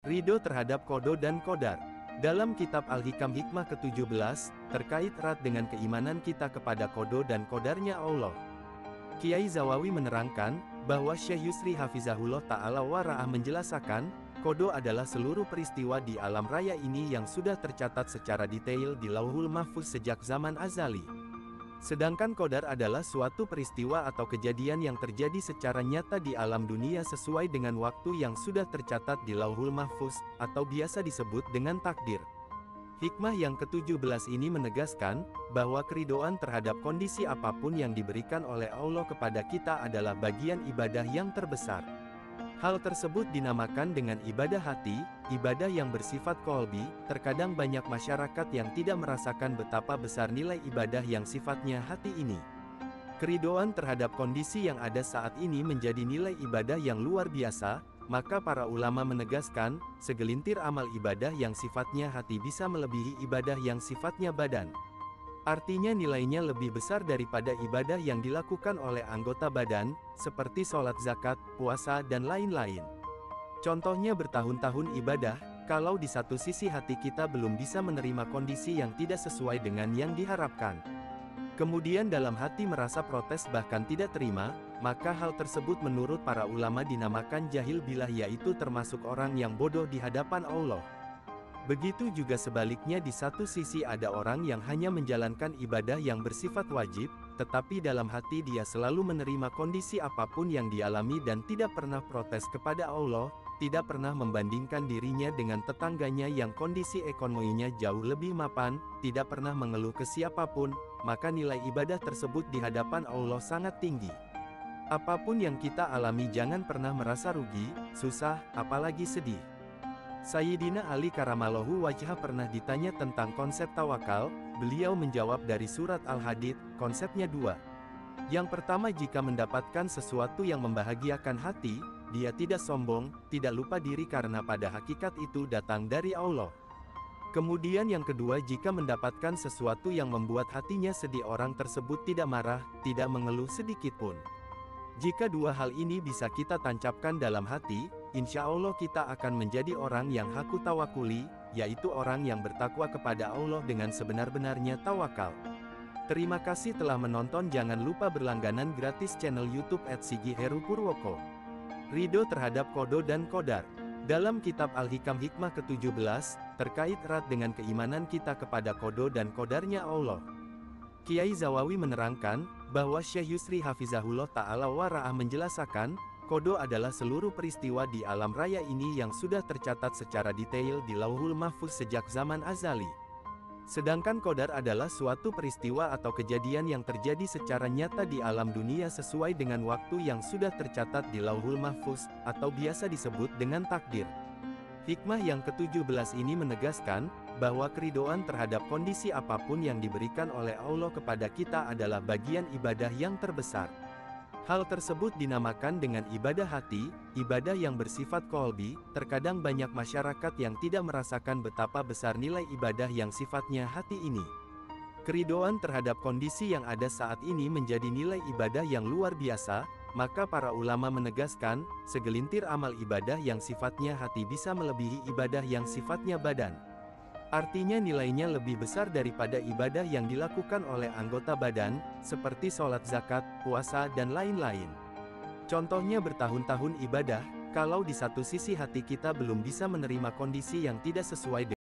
Ridho terhadap Qada dan Qadar. Dalam kitab Al-Hikam Hikmah ke-17, terkait erat dengan keimanan kita kepada Qada dan Qadarnya Allah. Kiai Zawawi menerangkan, bahwa Syekh Yusri Hafizahullah Ta'ala Wara'ah menjelaskan, Qada adalah seluruh peristiwa di alam raya ini yang sudah tercatat secara detail di Lauhul Mahfuz sejak zaman azali. Sedangkan Qadar adalah suatu peristiwa atau kejadian yang terjadi secara nyata di alam dunia sesuai dengan waktu yang sudah tercatat di Lauhul Mahfuz, atau biasa disebut dengan takdir. Hikmah yang ke-17 ini menegaskan, bahwa keridhaan terhadap kondisi apapun yang diberikan oleh Allah kepada kita adalah bagian ibadah yang terbesar. Hal tersebut dinamakan dengan ibadah hati, ibadah yang bersifat qalbi. Terkadang banyak masyarakat yang tidak merasakan betapa besar nilai ibadah yang sifatnya hati ini. Keridhaan terhadap kondisi yang ada saat ini menjadi nilai ibadah yang luar biasa, maka para ulama menegaskan, segelintir amal ibadah yang sifatnya hati bisa melebihi ibadah yang sifatnya badan. Artinya nilainya lebih besar daripada ibadah yang dilakukan oleh anggota badan, seperti sholat zakat, puasa dan lain-lain. Contohnya bertahun-tahun ibadah, kalau di satu sisi hati kita belum bisa menerima kondisi yang tidak sesuai dengan yang diharapkan. Kemudian dalam hati merasa protes bahkan tidak terima, maka hal tersebut menurut para ulama dinamakan jahil billah, yaitu termasuk orang yang bodoh di hadapan Allah. Begitu juga sebaliknya, di satu sisi ada orang yang hanya menjalankan ibadah yang bersifat wajib, tetapi dalam hati dia selalu menerima kondisi apapun yang dialami dan tidak pernah protes kepada Allah, tidak pernah membandingkan dirinya dengan tetangganya yang kondisi ekonominya jauh lebih mapan, tidak pernah mengeluh ke siapapun, maka nilai ibadah tersebut di hadapan Allah sangat tinggi. Apapun yang kita alami jangan pernah merasa rugi, susah, apalagi sedih. Sayyidina Ali Karamallahu Wajhah pernah ditanya tentang konsep tawakal, beliau menjawab dari surat Al-Hadid, konsepnya dua. Yang pertama, jika mendapatkan sesuatu yang membahagiakan hati, dia tidak sombong, tidak lupa diri karena pada hakikat itu datang dari Allah. Kemudian yang kedua, jika mendapatkan sesuatu yang membuat hatinya sedih, orang tersebut tidak marah, tidak mengeluh sedikitpun. Jika dua hal ini bisa kita tancapkan dalam hati, insya Allah kita akan menjadi orang yang haku tawakuli, yaitu orang yang bertakwa kepada Allah dengan sebenar-benarnya tawakal. Terima kasih telah menonton. Jangan lupa berlangganan gratis channel YouTube @sigiherupurwoko. Ridho terhadap Qada dan Qadar. Dalam kitab Al-Hikam Hikmah ke-17, terkait erat dengan keimanan kita kepada Qada dan Qadarnya Allah. Kiai Zawawi menerangkan, bahwa Syekh Yusri Hafizahullah Ta'ala Wara'ah menjelaskan, Qada adalah seluruh peristiwa di alam raya ini yang sudah tercatat secara detail di Lauhul Mahfuz sejak zaman azali. Sedangkan Qadar adalah suatu peristiwa atau kejadian yang terjadi secara nyata di alam dunia sesuai dengan waktu yang sudah tercatat di Lauhul Mahfuz, atau biasa disebut dengan takdir. Hikmah yang ke-17 ini menegaskan, bahwa keridhaan terhadap kondisi apapun yang diberikan oleh Allah kepada kita adalah bagian ibadah yang terbesar. Hal tersebut dinamakan dengan ibadah hati, ibadah yang bersifat qalbi. Terkadang banyak masyarakat yang tidak merasakan betapa besar nilai ibadah yang sifatnya hati ini. Keridhaan terhadap kondisi yang ada saat ini menjadi nilai ibadah yang luar biasa, maka para ulama menegaskan, segelintir amal ibadah yang sifatnya hati bisa melebihi ibadah yang sifatnya badan. Artinya nilainya lebih besar daripada ibadah yang dilakukan oleh anggota badan, seperti sholat zakat, puasa dan lain-lain. Contohnya bertahun-tahun ibadah, kalau di satu sisi hati kita belum bisa menerima kondisi yang tidak sesuai dengan